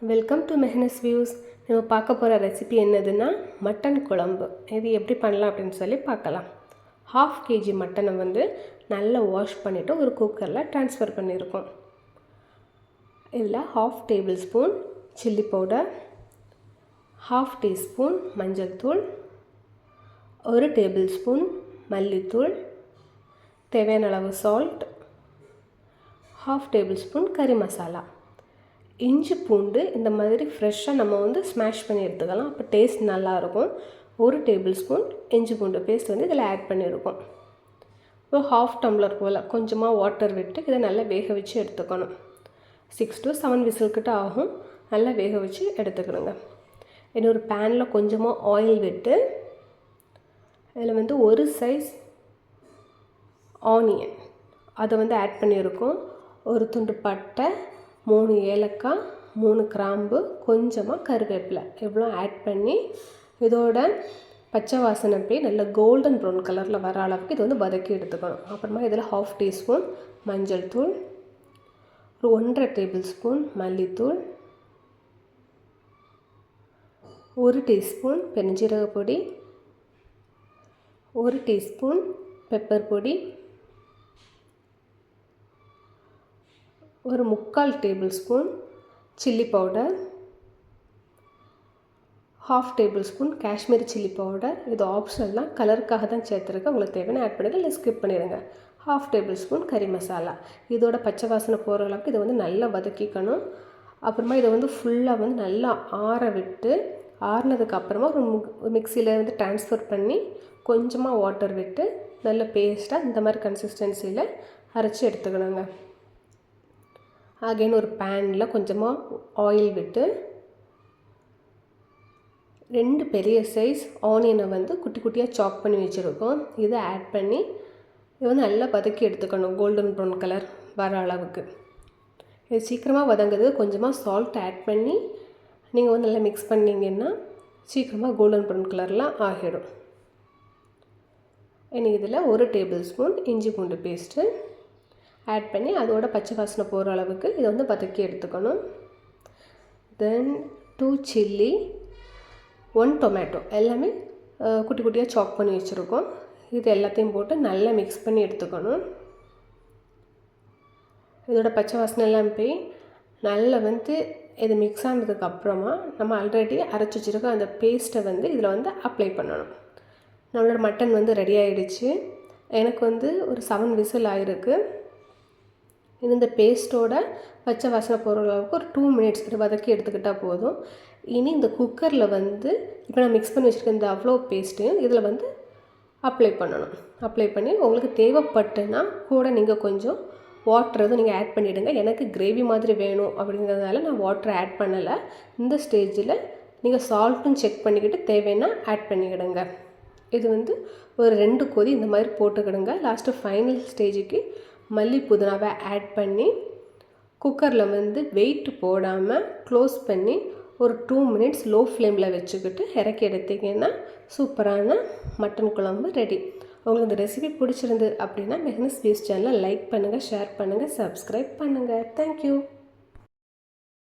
Welcome to மெஹனஸ் views. நம்ம பார்க்க போகிற ரெசிபி என்னதுன்னா மட்டன் குழம்பு. இது எப்படி பண்ணலாம் அப்படின்னு சொல்லி பார்க்கலாம். 1/2 kg மட்டனை வந்து நல்லா வாஷ் பண்ணிவிட்டு ஒரு குக்கரில் ட்ரான்ஸ்ஃபர் பண்ணியிருக்கோம். இதில் 1/2 டேபிள்ஸ்பூன் சில்லி பவுடர், 1/2 டீஸ்பூன் மஞ்சள் தூள், 1 டேபிள்ஸ்பூன் மல்லித்தூள், தேவையான அளவு சால்ட், 1/2 டேபிள்ஸ்பூன் கறி மசாலா. இஞ்சி பூண்டு இந்த மாதிரி ஃப்ரெஷ்ஷாக நம்ம வந்து ஸ்மாஷ் பண்ணி எடுத்துக்கலாம், அப்போ டேஸ்ட் நல்லாயிருக்கும். 1 டேபிள்ஸ்பூன் இஞ்சி பூண்டு பேஸ்ட் வந்து இதில் ஆட் பண்ணியிருக்கோம். இப்போ 1/2 டம்ளர் போல் கொஞ்சமாக வாட்டர் விட்டு இதை நல்லா வேக வச்சு எடுத்துக்கணும். 6 to 7 விசில்கிட்ட ஆகும். நல்லா வேக வச்சு எடுத்துக்கணுங்க. இன்னொரு பேனில் கொஞ்சமாக ஆயில் விட்டு இதில் வந்து ஒரு சைஸ் ஆனியன் அதை வந்து ஆட் பண்ணியிருக்கோம். ஒரு துண்டு பட்டை, 3 ஏலக்காய், 3 கிராம்பு, கொஞ்சமாக கருவேப்பிலை இவ்வளோ ஆட் பண்ணி இதோட பச்சை வாசனை போய் நல்ல கோல்டன் ப்ரௌன் கலரில் வர அளவுக்கு இது வந்து வதக்கி எடுத்துக்கணும். அப்புறமா இதில் 1/2 டீஸ்பூன் மஞ்சள் தூள், ஒரு 1.5 டேபிள்ஸ்பூன் மல்லித்தூள், 1 டீஸ்பூன் பெருஞ்சீரக பொடி, 1 டீஸ்பூன் பெப்பர் பொடி, ஒரு 3/4 tablespoon chilli powder, 1/2 tablespoon Kashmiri chilli powder. இது ஆப்ஷனல் தான், கலருக்காக தான் சேர்த்துருக்கேன். உங்களுக்கு தேவையான ஆட் பண்ணிடுங்க, இல்லை ஸ்கிப் பண்ணிடுங்க. 1/2 டேபிள்ஸ்பூன் கறி மசாலா. இதோட பச்சை வாசனை போகிற அளவுக்கு இதை வந்து நல்லா வதக்கிக்கணும். அப்புறமா இதை வந்து ஃபுல்லாக வந்து நல்லா ஆற விட்டு, ஆறினதுக்கப்புறமா ஒரு மிக்சியில் வந்து ட்ரான்ஸ்ஃபர் பண்ணி கொஞ்சமாக வாட்டர் விட்டு நல்ல பேஸ்ட்டாக இந்த மாதிரி கன்சிஸ்டன்சியில் அரைச்சி எடுத்துக்கணுங்க. அகைன் ஒரு பேனில் கொஞ்சமாக ஆயில் விட்டு 2 பெரிய சைஸ் ஆனியனை வந்து குட்டி குட்டியாக சாப் பண்ணி வச்சுருக்கோம். இதை ஆட் பண்ணி இது வந்து நல்லா வதக்கி எடுத்துக்கணும், கோல்டன் ப்ரௌன் கலர் வர அளவுக்கு. இது சீக்கிரமாக வதங்குது. கொஞ்சமாக சால்ட் ஆட் பண்ணி நீங்கள் வந்து நல்லா மிக்ஸ் பண்ணிங்கன்னா சீக்கிரமாக கோல்டன் ப்ரௌன் கலர்லாம் ஆகிடும். இனி இதில் 1 டேபிள்ஸ்பூன் இஞ்சி பூண்டு பேஸ்ட்டு ஆட் பண்ணி அதோட பச்சை வாசனை போகிற அளவுக்கு இதை வந்து வதக்கி எடுத்துக்கணும். தென் 2 சில்லி, 1 டொமேட்டோ எல்லாமே குட்டி குட்டியாக சாப் பண்ணி வச்சுருக்கோம். இது எல்லாத்தையும் போட்டு நல்லா மிக்ஸ் பண்ணி எடுத்துக்கணும். இதோட பச்சை வாசனை எல்லாம் போய் நல்லா வந்து இது மிக்ஸ் ஆனதுக்கப்புறமா நம்ம ஆல்ரெடி அரைச்சி வச்சுருக்க அந்த பேஸ்ட்டை வந்து இதில் வந்து அப்ளை பண்ணணும். நம்மளோட மட்டன் வந்து ரெடி ஆகிடுச்சு. எனக்கு வந்து ஒரு 7 விசில் ஆகிருக்கு. இந்த பேஸ்ட்டோட பச்சை வாசனை போகிற அளவுக்கு ஒரு 2 மினிட்ஸ் இது வதக்கி எடுத்துக்கிட்டால் போதும். இனி இந்த குக்கரில் வந்து இப்போ நான் மிக்ஸ் பண்ணி வச்சுருக்க இந்த அவ்வளோ பேஸ்ட்டையும் இதில் வந்து அப்ளை பண்ணணும். அப்ளை பண்ணி உங்களுக்கு தேவைப்பட்டுன்னா கூட நீங்கள் கொஞ்சம் வாட்டர் எதுவும் நீங்கள் ஆட் பண்ணிவிடுங்க. எனக்கு கிரேவி மாதிரி வேணும் அப்படிங்கிறதுனால நான் வாட்டர் ஆட் பண்ணலை. இந்த ஸ்டேஜில் நீங்கள் சால்ட்டும் செக் பண்ணிக்கிட்டு தேவைன்னா ஆட் பண்ணிக்கிடுங்க. இது வந்து ஒரு 2 கொதி இந்த மாதிரி போட்டுக்கிடுங்க. லாஸ்ட்டு ஃபைனல் ஸ்டேஜுக்கு மல்லி புதினாவை ஆட் பண்ணி குக்கரில் வந்து வெயிட் போடாமல் க்ளோஸ் பண்ணி ஒரு 2 மினிட்ஸ் லோ ஃப்ளேமில் வச்சுக்கிட்டு இறக்கி எடுத்திங்கன்னா சூப்பரான மட்டன் குழம்பு ரெடி. உங்களுக்கு இந்த ரெசிபி பிடிச்சிருந்து அப்படின்னா மெஹனஸ் வியூஸ் சேனலை லைக் பண்ணுங்கள், ஷேர் பண்ணுங்கள், சப்ஸ்கிரைப் பண்ணுங்கள். தேங்க்யூ.